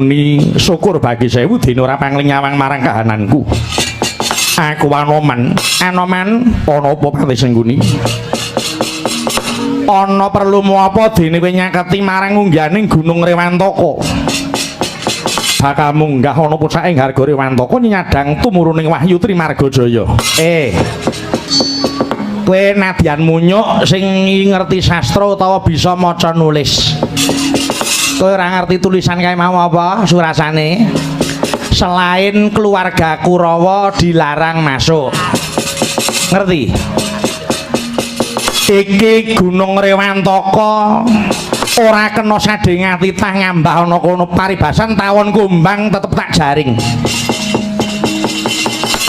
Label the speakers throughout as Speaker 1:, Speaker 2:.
Speaker 1: Ni syukur bagi sewu dina ora pangling nyawang marang kahananku. Aku Anoman ana apa Pati Sengguni? Ana perlumu apa dene kowe nyaketi marang ungganing Gunung Rewantaka? Bakal munggah ana pucaking Harga Rewantaka nyadang tumuruning Wahyu Trimargajaya. Kowe nadyan munyuk sing ngerti sastra utawa bisa maca nulis. Kowe ora ngerti tulisan kae mau apa surasane? Selain keluarga Kurawa dilarang masuk. Ngerti? Iki Gunung Rewantaka ora kena sadhe titah ngambah ana kono paribasan tawon kumbang tetep tak jaring.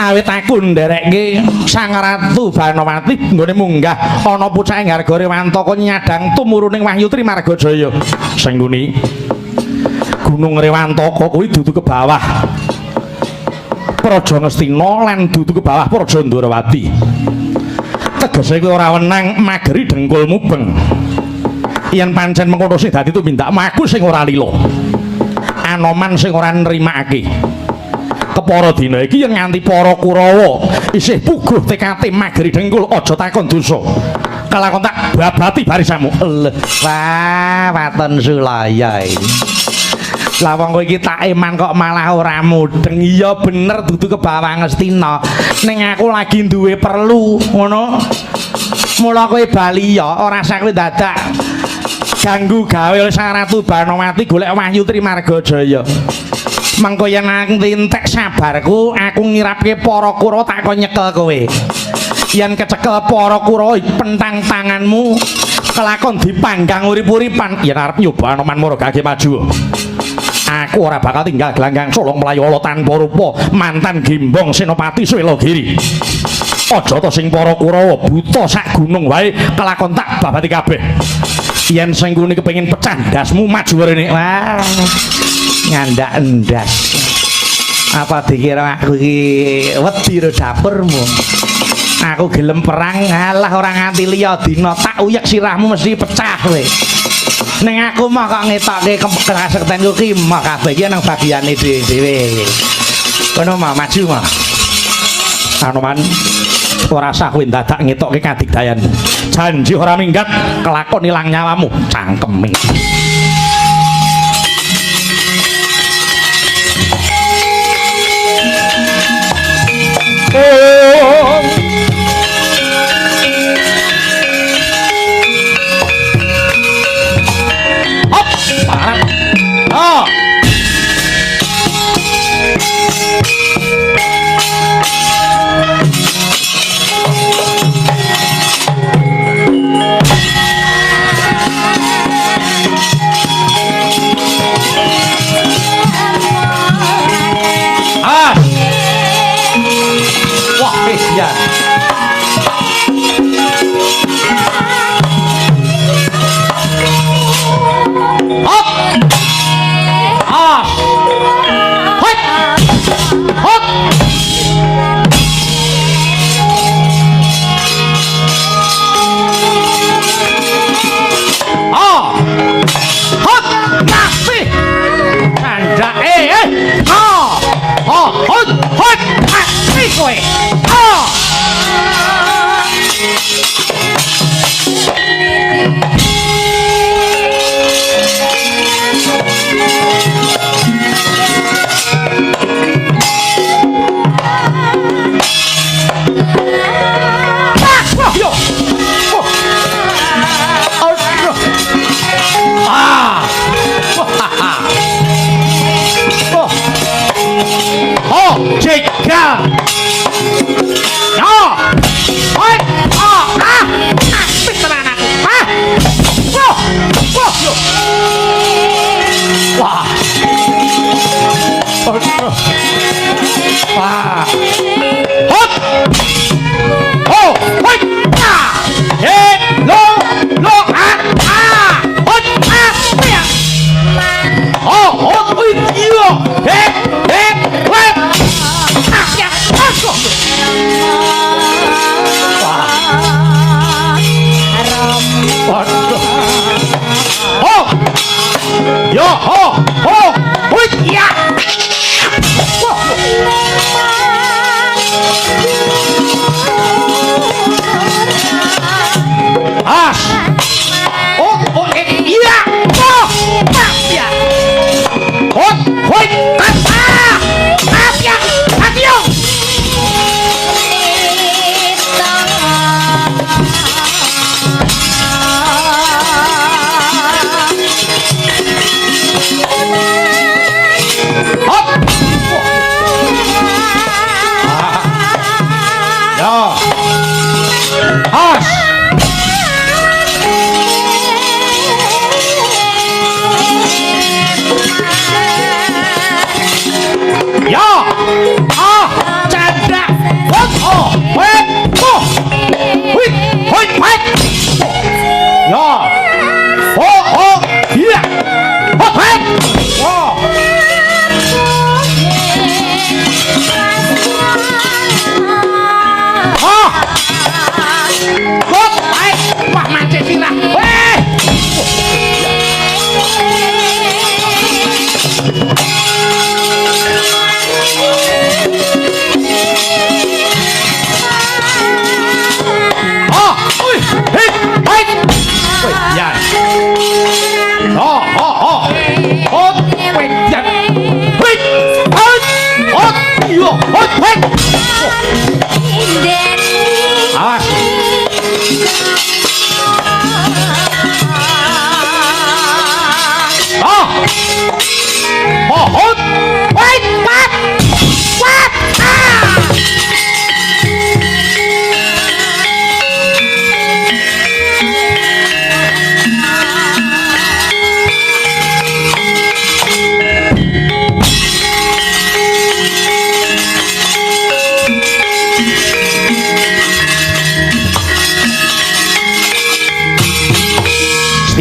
Speaker 1: Awit aku nderekke Sang Ratu Banowati nggone munggah ana pucaking Harga Rewantaka nyadang tumuruning Wahyu Trimargajaya. Sengguni Gunung Rewantaka kuwi dudu ke bawah Praja Ngastina lan dudu ke bawah Praja Ndrawati. Tegese kowe ora wenang mageri dengkul mubeng. Yen pancen mengkono sing dadi tumindakmu aku sing ora lila. Anoman sing ora nrimakake. Kepara dina iki yen nganti para Kurawa isih puguh tekate mageri dengkul aja takon dosa. Kelakon tak babati barisamu. Wah, waton Sulaya iki. Lah wong kowe iki tak eman kok malah ora mudeng. Iya bener dudu kebawah Ngastina. Ning aku lagi duwe perlu, ngono. Mula kowe bali ya ora sak kowe dadak ganggu gawe oleh Sang Ratu Banowati golek Wahyu Trimargajaya. Mengko yen entek sabarku aku ngirapke para Kurawa tak kon nyekel kowe. Yen kecekel para Kurawa pentang tanganmu kelakon dipanggang urip-uripan. Yen arep nyoba Anoman Maragage maju. Aku ora bakal tinggal gelanggang solong melayala tanpa rupa mantan Gimbong Senopati Swelagiri. Aja to sing para Kurawa buta sak gunung wae kelakon tak babati kabeh. Yen Sengguni kepengin pecah ndasmu maju rene. Wah. Ngandak endas. Apa dikira aku iki wedi ro dapurmu? Aku gelem perang, alah ora nganti liya dina tak uyek sirahmu mesti pecah kowe. Ning aku mah kok ngetokke kerasektenku ki mah kabeh iki nang bagiane dhewe. Kono mah maju mah. Anoman ora sah kowe dadak ngetokke kadigdayan. Janji ora minggat kelakon ilang nyawamu cangkeme.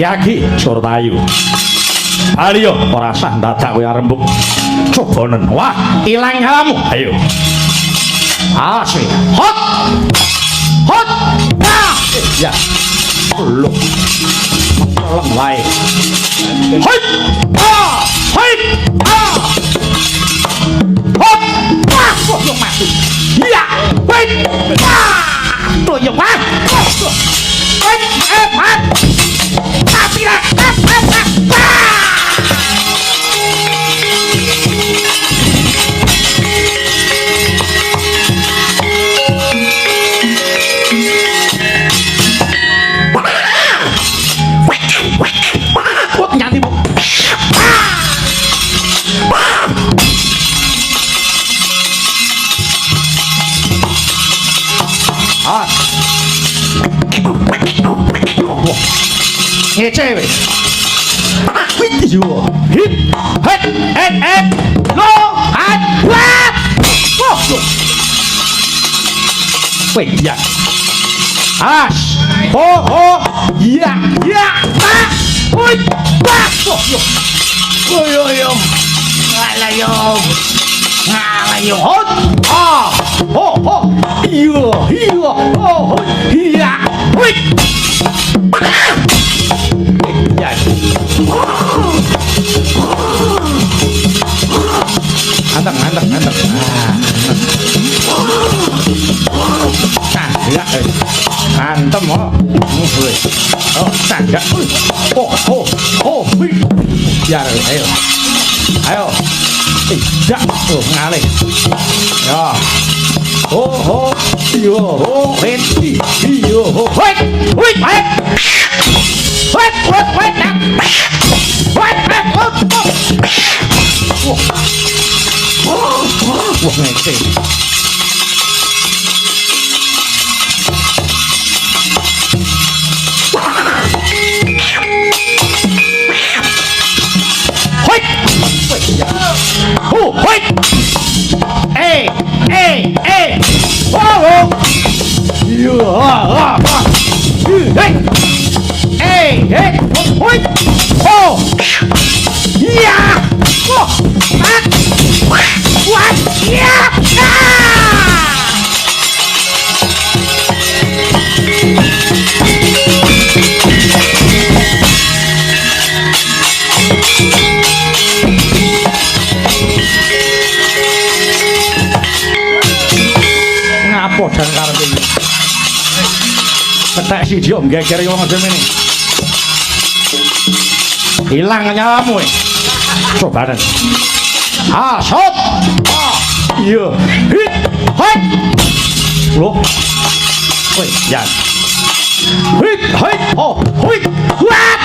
Speaker 1: Yagi Surtayu ayo ora sah dadak kowe arembuk cobanen wah ilang kamu ayo asih hot hot wah ya lu lem wae hot ah hot ah hot wah kok yo mati ya wait ah tuh yo wah wait mati tapi lah nyanti bu ngece weh yo hit hit lo hat wah weh ya as ho ho ya ya ah oi wah yo ngalayo hot ah ho ho yo oh ya wih ya anteng ya antem oh tangga oh ya ayo tidak tuh ngalih ya wah ngece ngapa dan karepe ketek siji om geger wong macam ini hilang nyawamu coba dan asot iya hit hit loh wih ya hit hit oh hit wah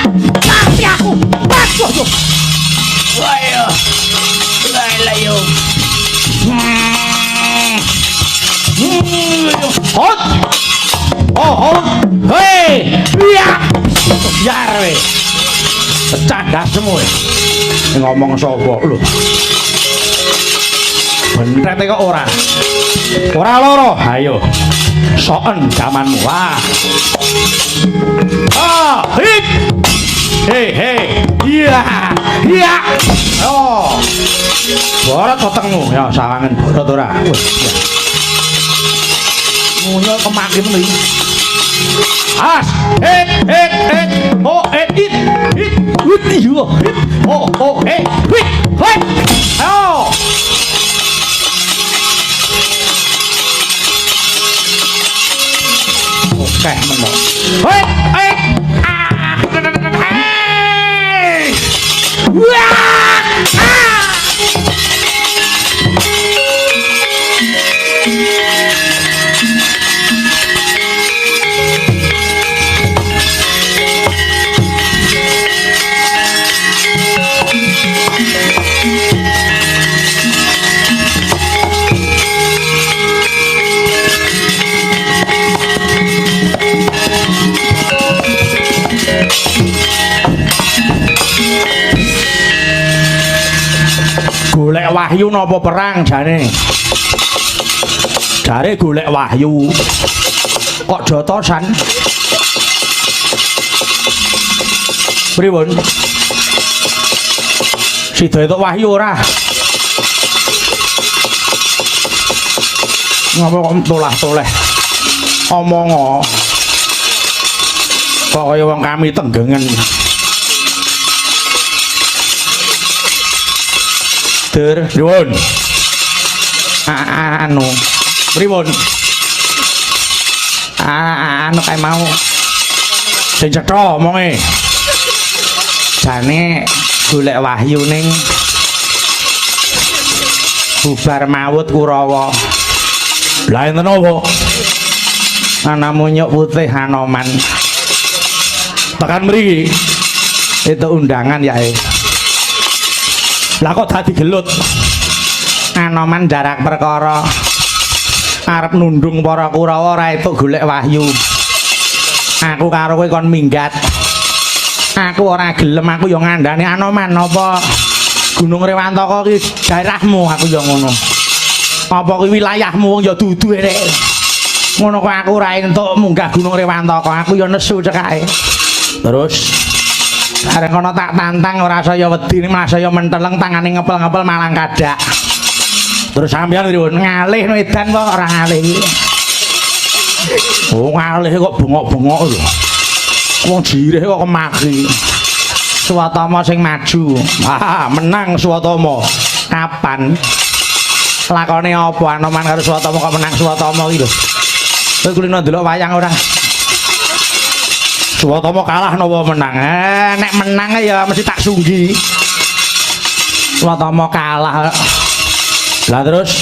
Speaker 1: tapi aku waduh wah ya layo hot oh hei iya biar weh bercanda semua ngomong sobo lu bentet kok ora loro ayo soen jamanmu wah hit hei iya oh borot potengmu ya sawangan borot ora munyol kemakin nih as hit oh hit oh hit golek wahyu napa perang jane? Jare golek wahyu. Kok jotosan? Pripun? Sida entuk wahyu ora? Ngapa kok tolah-toleh? Omong kok kaya wong kami tenggengen. Dur, pripun? Anu, pripun? Anu kae mau. Sing cetha omonge. Jane golek wahyu ning bubar maut Kurawa. Lah enten apa? Ana munyuk putih Anoman. Tekan mriki. Itu undangan ya. Lah kok dadi gelut. Anoman jarak perkara arep nundung para Kurawa ora entuk golek wahyu. Aku karo kowe kon minggat. Aku ora gelem, aku ya ngandani Anoman apa Gunung Rewantaka ki daerahmu, aku ya ngono. Apa kuwi wilayahmu ya dudu rek. Ngono kok aku ora entuk munggah Gunung Rewantaka, aku ya nesu cekake. Terus arek kono tak tantang ora saya wedi malah saya menteleng tangane ngepel-ngepel malang kadak. Terus sampeyan pripun? Ngalih edan kok ora ngalih. Oh ngalih kok bengok-bengok lho. Wong jireh kok kemaki. Swatama sing maju. Ah, menang Swatama. Kapan? Lakone apa Anoman karo Swatama kok menang Swatama iki lho. Kowe kulino ndelok wayang ora? Swatama kalah napa menang? Nek menang ya mesti tak sunggi. Swatama kalah. Lah terus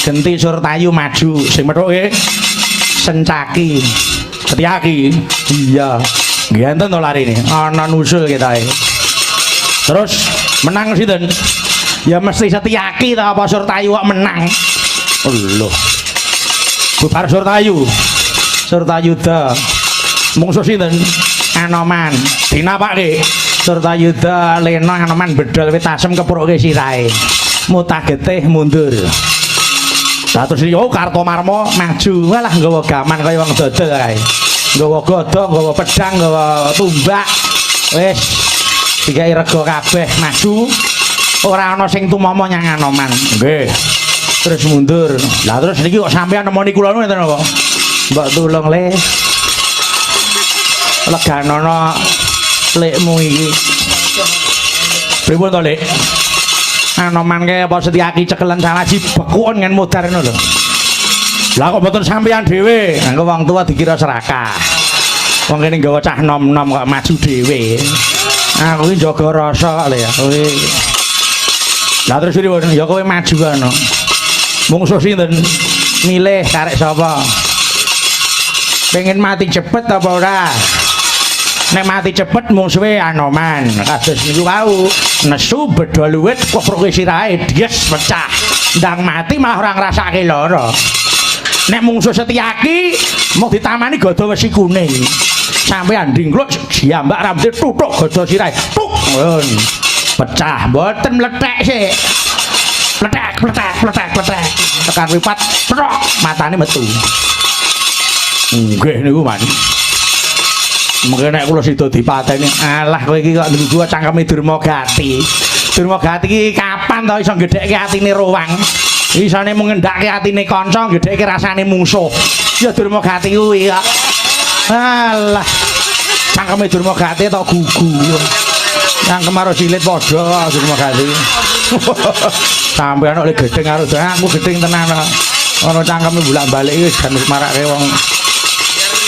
Speaker 1: genti Surtayu maju sing methuke Sencaki. Setyaki. Iya. Nggih enten to larine. Ana nusul ketae. Terus menang sinten? Ya mesti Setyaki ta apa Surtayu kok menang. Lho. Bubar Surtayu. Surtayuda. Mungsuh sinten? Anoman. Dinapake Surtayuda lena Anoman bedol wit asem kepruke sirahe. Mutah getih mundur. Lah terus yo Kartomarma maju. Walah nggawa gaman kaya wong dodol kae. Nggawa godhong, nggawa pedang, nggawa tumbak. Wis digawe rega kabeh maju. Ora ana sing tumama nyang Anoman. Nggih. Terus mundur. Lah terus niki kok sampean nemoni kula niku enten apa? Mbok tulung le. Leganono lekmu iki. Pripun to, Lek? Anoman kae apa Setyaki cekelan salaji bekuon ngen modar ngono lho. Lah kok mboten sampean dhewe? Engko wong tua dikira serakah. Wong kene nggawa cah nom-nom kok maju dhewe. Aku iki jaga rasa kok ya. Kowe. Lah terus pripun? Ya kowe maju kono. Mungsuh sinten? Milih karek sapa? Pengen mati cepet apa ora? Nek mati cepet mungsuhe Anoman. Kados niku wau nesu bedol luwit kopruke sirahe dies pecah. Ndang mati malah ora ngrasake lara. Nek mungsuh Setyaki mau ditamani gada wesi kuning. Sampeyan ndingkluk diambak rambute tutuk gada sirahe. Tuk. Pecah, mboten mlethek sik. Pletek. Tekan ripat, prok, matane metu. Nggih niku man. Mengke nek kula sida dipateni, alah kowe iki kok ndugu cangkeme Durmagati. Durmagati iki kapan to iso gedhekke atine Rowang? Isane mung ngendhake atine kanca, gedhekke rasane mungsuh. Ya Durmagati kuwi kok. Alah. Cangkeme Durmagati tok gugu. Yang kemaro silit padha Durmagati. Sampeyan oleh gedeng karo aku gedeng tenan kok. Ono cangkeme bolak-balik iki jan marake wong.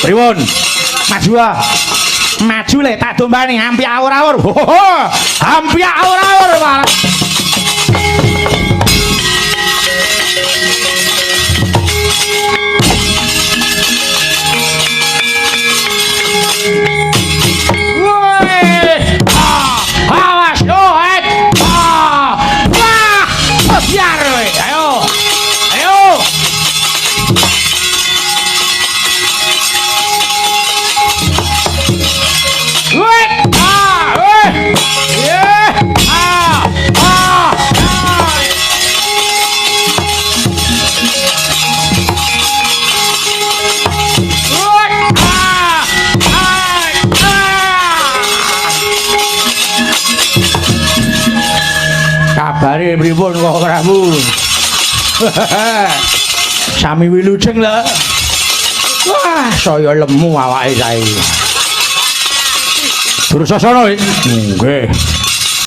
Speaker 1: Priwun? Maju ah. Maju le tak dombani hampi awur-awur. Hampi awur-awur malah. Awas yo wah, biar ayo. Kabare pripun kok Prabu? Sami wilujeng lho. Wah, saya lemu awake saiki. Dursasana nggih.